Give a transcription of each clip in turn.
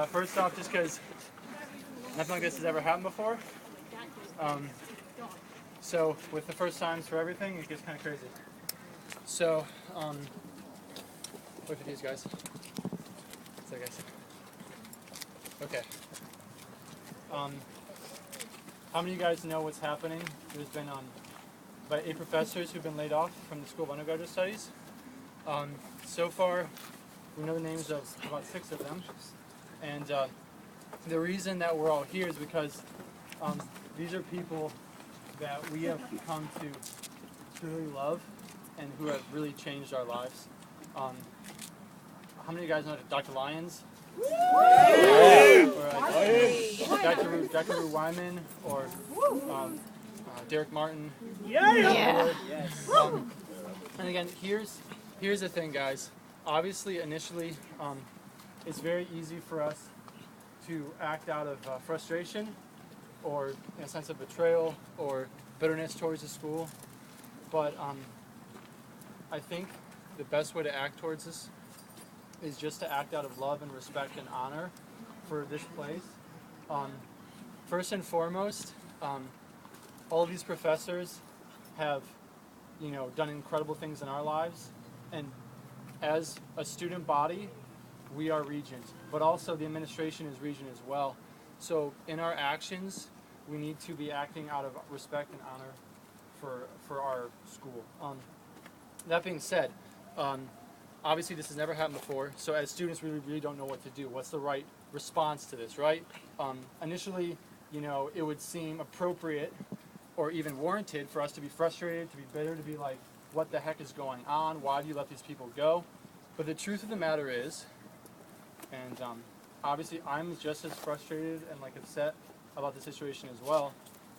First off, just because nothing like this has ever happened before. So with the first times for everything, it gets kind of crazy. So, wait for these guys. So guys. Okay. How many of you guys know what's happening? There's been about 8 professors who've been laid off from the School of Undergraduate Studies. So far, we know the names of about 6 of them. And the reason that we're all here is because these are people that we have come to really love and who have really changed our lives. How many of you guys know Dr. Lyons? Yeah. Or Dr. Rue Wyman or Derek Martin. Yeah. Yes. And again, here's the thing, guys. Obviously, initially, it's very easy for us to act out of frustration or a sense of betrayal or bitterness towards the school. But I think the best way to act towards this is just to act out of love and respect and honor for this place. First and foremost, all of these professors have, done incredible things in our lives, and as a student body, we are Regent, but also the administration is Regent as well. So in our actions, we need to be acting out of respect and honor for our school. That being said, obviously this has never happened before, so as students we really don't know what to do. What's the right response to this, right? Initially, it would seem appropriate or even warranted for us to be frustrated, to be bitter, to be like, what the heck is going on? Why do you let these people go? But the truth of the matter is, and obviously I'm just as frustrated and upset about the situation as well,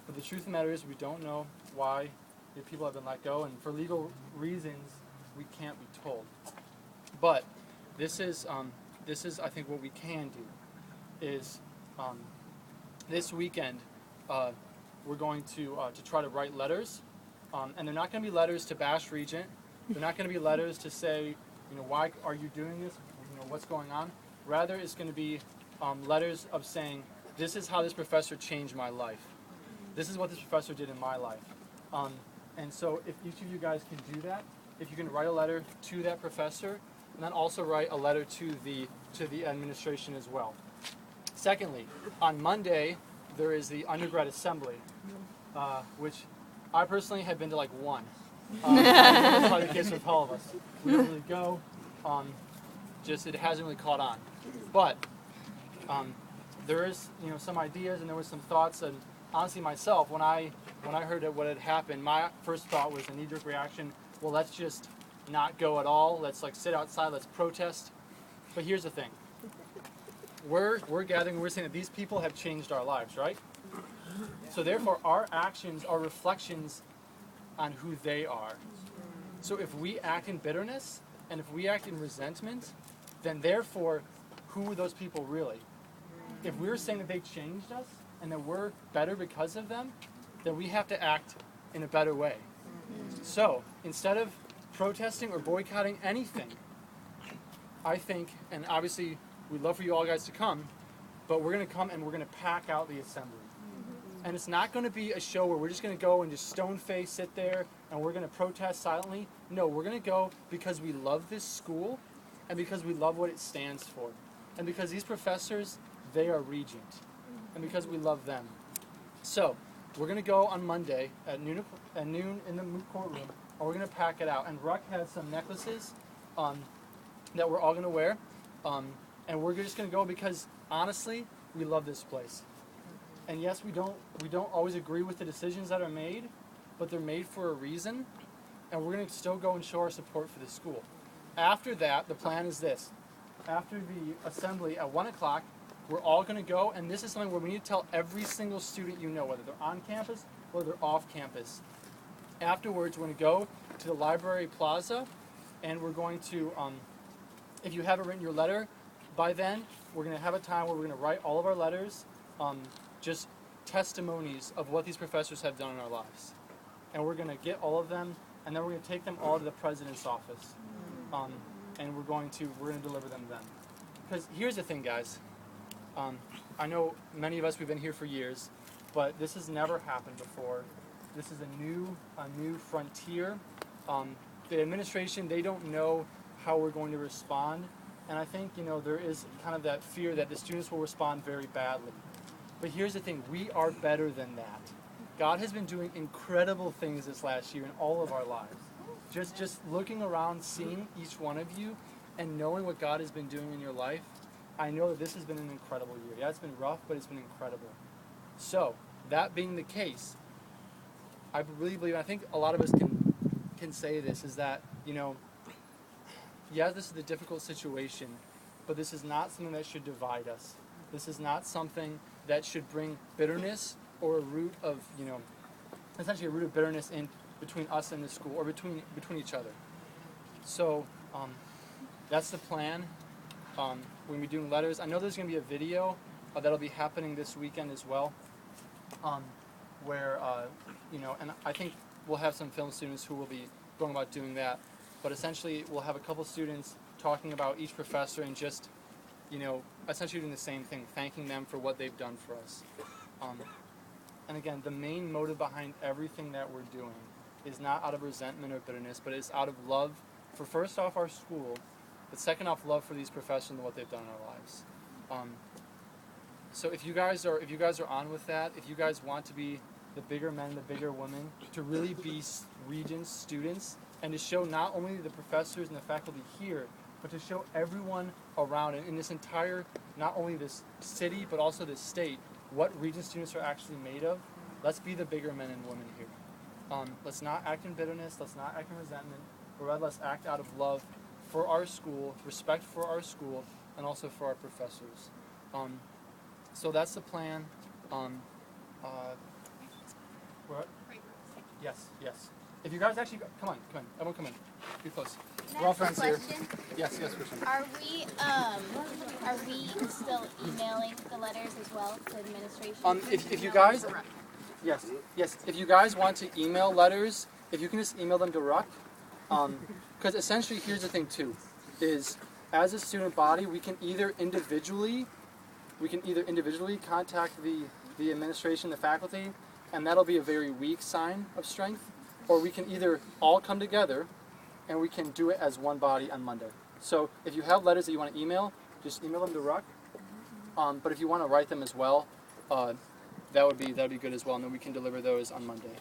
but the truth of the matter is we don't know why the people have been let go, and for legal reasons we can't be told. But this is I think what we can do is this weekend we're going to try to write letters, and they're not going to be letters to bash Regent. They're not going to be letters to say, why are you doing this? What's going on? Rather, it's going to be letters of saying, this is how this professor changed my life. This is what this professor did in my life. And so if each of you guys can do that, if you can write a letter to that professor, and then also write a letter to the administration as well. Secondly, on Monday, there is the undergrad assembly, which I personally have been to one. That's probably the case with all of us. We don't really go. It hasn't really caught on. But there is some ideas and there was some thoughts, and honestly myself, when I heard what had happened, my first thought was a knee-jerk reaction. Well, let's just not go at all. Let's sit outside. Let's protest. But here's the thing. We're gathering. We're saying that these people have changed our lives, right? So therefore, our actions are reflections on who they are. So if we act in bitterness and if we act in resentment, then therefore, who are those people really? If we're saying that they changed us and that we're better because of them, then we have to act in a better way. So instead of protesting or boycotting anything, I think, and obviously we'd love for you all guys to come, but we're going to come and we're going to pack out the assembly. And it's not going to be a show where we're just going to go and just stone-faced sit there and we're going to protest silently. No, we're going to go because we love this school and because we love what it stands for. And because these professors, they are Regent. And because we love them. So, we're going to go on Monday at noon in the moot courtroom, and we're going to pack it out. And Ruck has some necklaces that we're all going to wear. And we're just going to go because, honestly, we love this place. And yes, we don't always agree with the decisions that are made, but they're made for a reason, and we're going to still go and show our support for the school. After that, the plan is this. After the assembly at 1 o'clock, we're all going to go, and this is something where we need to tell every single student whether they're on campus, whether they're off campus. Afterwards, we're going to go to the library plaza, and we're going to, if you haven't written your letter by then, we're going to have a time where we're going to write all of our letters, just testimonies of what these professors have done in our lives. And we're going to get all of them, and then we're going to take them all to the president's office. And we're going to deliver them then. Because here's the thing, guys. I know many of us, we've been here for years, but this has never happened before. This is a new frontier. The administration, they don't know how we're going to respond, and I think, there is kind of that fear that the students will respond very badly. But here's the thing, we are better than that. God has been doing incredible things this last year in all of our lives. Just looking around, seeing each one of you, and knowing what God has been doing in your life, I know that this has been an incredible year. Yeah, it's been rough, but it's been incredible. So, that being the case, I really believe, I think a lot of us can say this, is that, yeah, this is a difficult situation, but this is not something that should divide us. This is not something that should bring bitterness or a root of, essentially a root of bitterness in between us and the school, or between each other. So, that's the plan. When we're doing letters, I know there's going to be a video that'll be happening this weekend as well, where, and I think we'll have some film students who will be going about doing that, but essentially we'll have a couple students talking about each professor and just, essentially doing the same thing, thanking them for what they've done for us. And again, the main motive behind everything that we're doing is not out of resentment or bitterness, but it's out of love for, first off, our school, but second off, love for these professors and what they've done in our lives. So if you guys are on with that, if you guys want to be the bigger men, the bigger women, to really be Regents students, and to show not only the professors and the faculty here, but to show everyone around in this entire, not only this city, but also this state, what Regent students are actually made of. Let's be the bigger men and women here. Let's not act in bitterness, let's not act in resentment, but rather let's act out of love for our school, respect for our school, and also for our professors. So that's the plan. Yes. If you guys actually, come on, everyone come in. Be close. We're all friends here. Yes, Christian. Are we still emailing the letters as well to administration? If you guys, yes. If you guys want to email letters, if you can just email them to Ruck, because essentially here's the thing too, is as a student body we can either individually contact the administration, the faculty, and that'll be a very weak sign of strength, or we can either all come together and we can do it as one body on Monday. So if you have letters that you want to email, just email them to Ruck. But if you want to write them as well, that would be good as well, and then we can deliver those on Monday.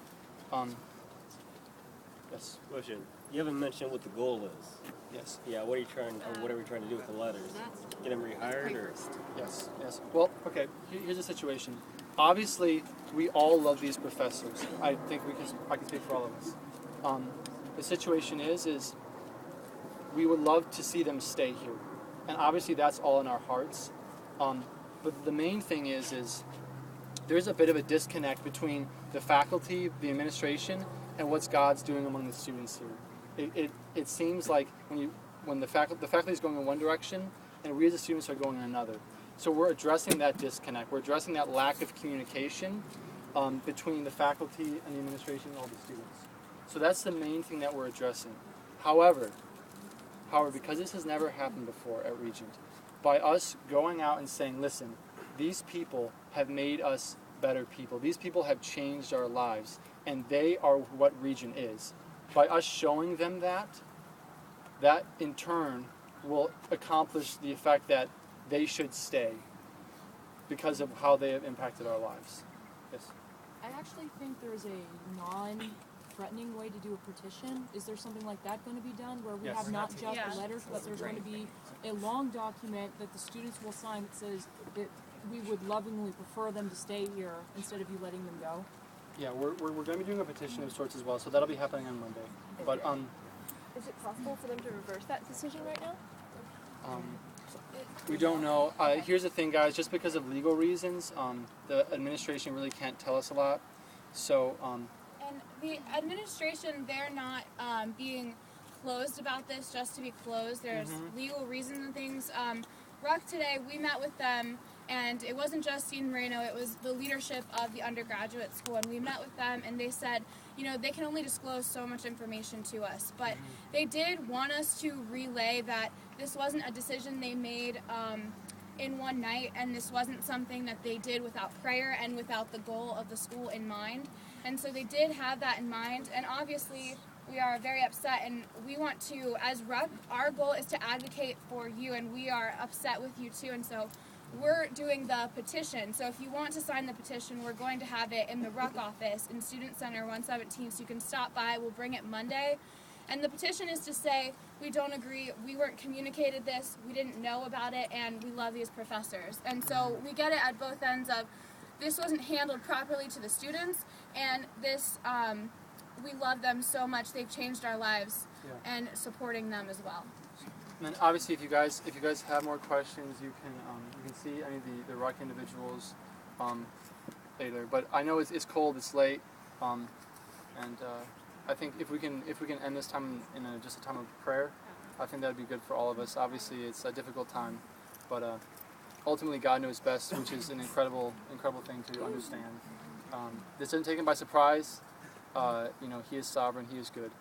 Yes. Question. You haven't mentioned what the goal is. Yes. Yeah. What are we trying to do with the letters? Get them rehired, or? Yes. Well, okay. Here's the situation. Obviously, we all love these professors. I think I can speak for all of us. The situation is we would love to see them stay here, and obviously that's all in our hearts. But the main thing is there's a bit of a disconnect between the faculty, the administration, and what's God's doing among the students here. It seems like when the faculty is going in one direction, and we as the students are going in another. So we're addressing that disconnect. We're addressing that lack of communication between the faculty and the administration and all the students. So that's the main thing that we're addressing. However, because this has never happened before at Regent, by us going out and saying, listen, these people have made us better people. These people have changed our lives, and they are what Regent is. By us showing them that in turn will accomplish the effect that they should stay because of how they have impacted our lives. Yes? I actually think there's a non-threatening way to do a petition. Is there something like that going to be done where we have not just the letters, but there's going to be a long document that the students will sign that says that we would lovingly prefer them to stay here instead of you letting them go? Yeah, we're going to be doing a petition of sorts as well, so that'll be happening on Monday. But is it possible for them to reverse that decision right now? We don't know. Here's the thing, guys. Just because of legal reasons, the administration really can't tell us a lot. So. And the administration, they're not being closed about this just to be closed. There's legal reasons and things. Ruck today, we met with them, and it wasn't just Dean Moreno, it was the leadership of the undergraduate school, and we met with them, and they said, they can only disclose so much information to us, but they did want us to relay that this wasn't a decision they made in one night, and this wasn't something that they did without prayer and without the goal of the school in mind. And so they did have that in mind, and obviously we are very upset, and we want to, as RUC, our goal is to advocate for you, and we are upset with you too, and so we're doing the petition. So if you want to sign the petition, we're going to have it in the RUC office in Student Center 117, so you can stop by. We'll bring it Monday. And the petition is to say, we don't agree, we weren't communicated this, we didn't know about it, and we love these professors. And so we get it at both ends of, this wasn't handled properly to the students, and this, we love them so much, they've changed our lives, and supporting them as well. And then obviously, if you guys have more questions, you can see any of the RUC individuals later. But I know it's cold, it's late, and I think if we can end this time in just a time of prayer, I think that would be good for all of us. Obviously, it's a difficult time, but ultimately God knows best, which is an incredible thing to understand. This doesn't take Him by surprise. He is sovereign. He is good.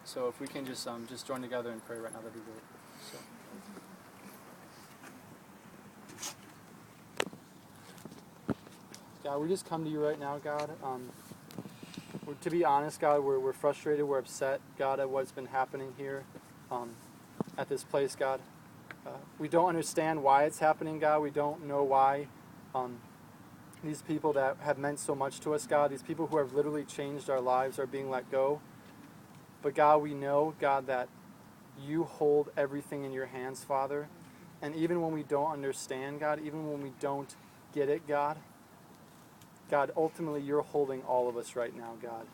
So if we can just join together and pray right now, that'd be great. So. God, we just come to you right now, God. To be honest, God, we're frustrated, we're upset, God, at what's been happening here at this place, God. We don't understand why it's happening, God. We don't know why these people that have meant so much to us, God, these people who have literally changed our lives are being let go. But God, we know, God, that you hold everything in your hands, Father. And even when we don't understand, God, even when we don't get it, God, ultimately you're holding all of us right now, God.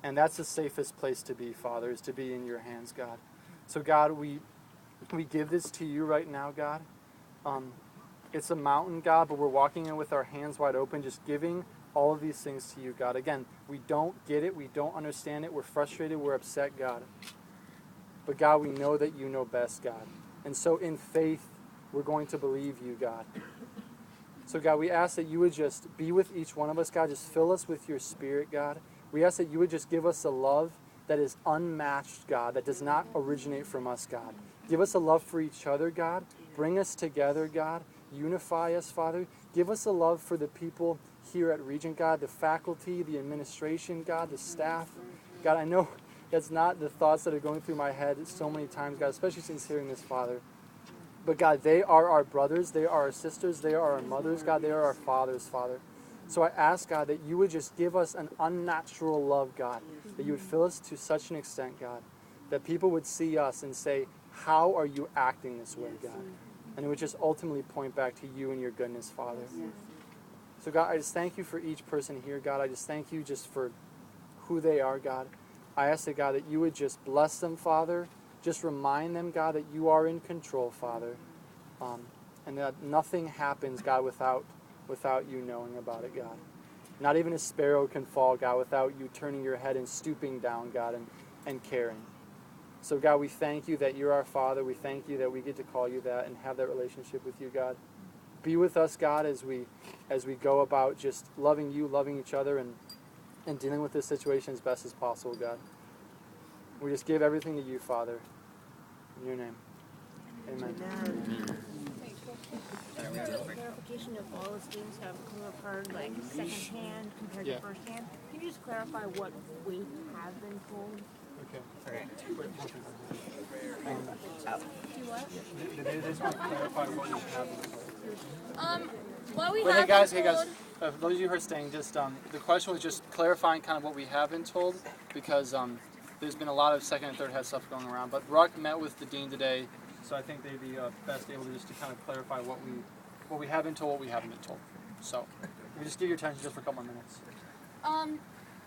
And that's the safest place to be, Father, is to be in your hands, God. So, God, we give this to you right now, God. It's a mountain, God, but we're walking in with our hands wide open, just giving all of these things to you, God. Again, we don't get it. We don't understand it. We're frustrated. We're upset, God. But, God, we know that you know best, God. And so in faith, we're going to believe you, God. So, God, we ask that you would just be with each one of us, God. Just fill us with your Spirit, God. We ask that you would just give us a love that is unmatched, God, that does not originate from us, God. Give us a love for each other, God. Bring us together, God. Unify us, Father. Give us a love for the people here at Regent, God, the faculty, the administration, God, the staff. God, I know that's not the thoughts that are going through my head so many times, God, especially since hearing this, Father. But God, they are our brothers, they are our sisters, they are our mothers, God, they are our fathers, Father. So I ask, God, that you would just give us an unnatural love, God, that you would fill us to such an extent, God, that people would see us and say, how are you acting this way, God? And it would just ultimately point back to you and your goodness, Father. So God, I just thank you for each person here, God. I just thank you just for who they are, God. I ask that, God, that you would just bless them, Father. Just remind them, God, that you are in control, Father. And that nothing happens, God, without you knowing about it, God. Not even a sparrow can fall, God, without you turning your head and stooping down, God, and caring. So, God, we thank you that you're our Father. We thank you that we get to call you that and have that relationship with you, God. Be with us, God, as we go about just loving you, loving each other, and dealing with this situation as best as possible, God. We just give everything to you, Father. In your name. Amen. Clarification of all the students have heard like secondhand compared to firsthand. Can you just clarify what we have been told? Okay. Do what? They just want to clarify what we have been told. What we But have hey guys, been told, for those of you who are staying, just the question was just clarifying kind of what we have been told, because there's been a lot of second and third head stuff going around. But RUC met with the dean today, so I think they'd be best able to just to kind of clarify what we have been told, what we haven't been told. So we just give your attention just for a couple more minutes.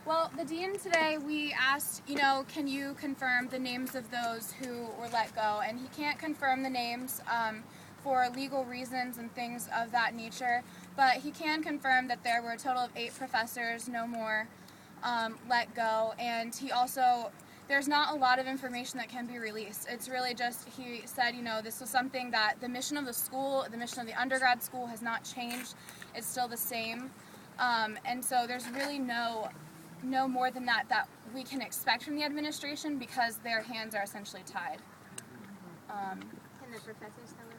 well, the dean today, we asked, can you confirm the names of those who were let go? And he can't confirm the names for legal reasons and things of that nature, but he can confirm that there were a total of 8 professors, no more, let go. And he also, there's not a lot of information that can be released. It's really just, he said, this was something that the mission of the school, the mission of the undergrad school has not changed. It's still the same. And so there's really no more than that we can expect from the administration, because their hands are essentially tied. Can the professors tell us?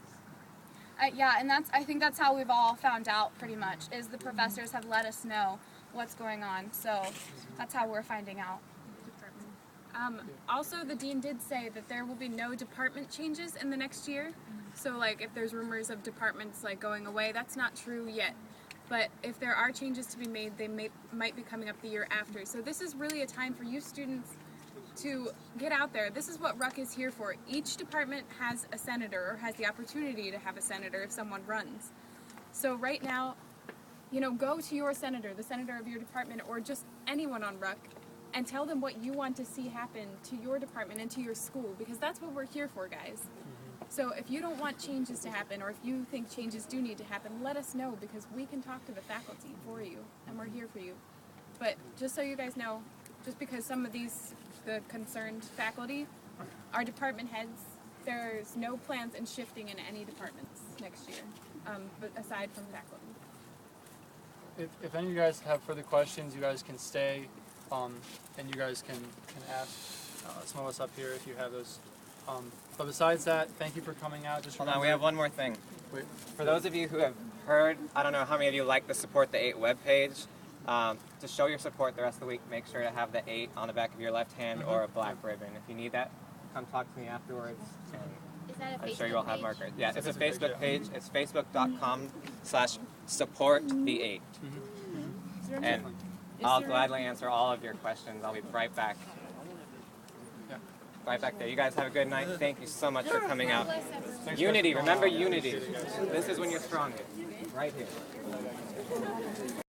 Yeah, and I think that's how we've all found out pretty much, is the professors have let us know what's going on. So that's how we're finding out. Also, the dean did say that there will be no department changes in the next year. So like if there's rumors of departments like going away, that's not true yet. But if there are changes to be made, they might be coming up the year after. So this is really a time for you students to get out there. This is what RUC is here for. Each department has a senator, or has the opportunity to have a senator if someone runs. So right now, you know, go to your senator, the senator of your department, or just anyone on RUC, and tell them what you want to see happen to your department and to your school, because that's what we're here for, guys. So if you don't want changes to happen, or if you think changes do need to happen, let us know, because we can talk to the faculty for you, and we're here for you. But just so you guys know, just because some of the concerned faculty are department heads, there's no plans in shifting in any departments next year, but aside from faculty. If any of you guys have further questions, you guys can stay, and you guys can ask some of us up here if you have those. But besides that, thank you for coming out. Just Hold on, we have one more thing. For those of you who have heard, I don't know how many of you like the Support the 8 webpage. To show your support the rest of the week, make sure to have the 8 on the back of your left hand or a black ribbon. If you need that, come talk to me afterwards. Is that a I'm Facebook sure you'll have page? markers. Yeah, it's a Facebook page. It's facebook.com/supportthe8. And I'll gladly answer all of your questions. I'll be right back. Right back there. You guys have a good night. Thank you so much for coming out. Unity, remember unity. This is when you're strongest. Right here.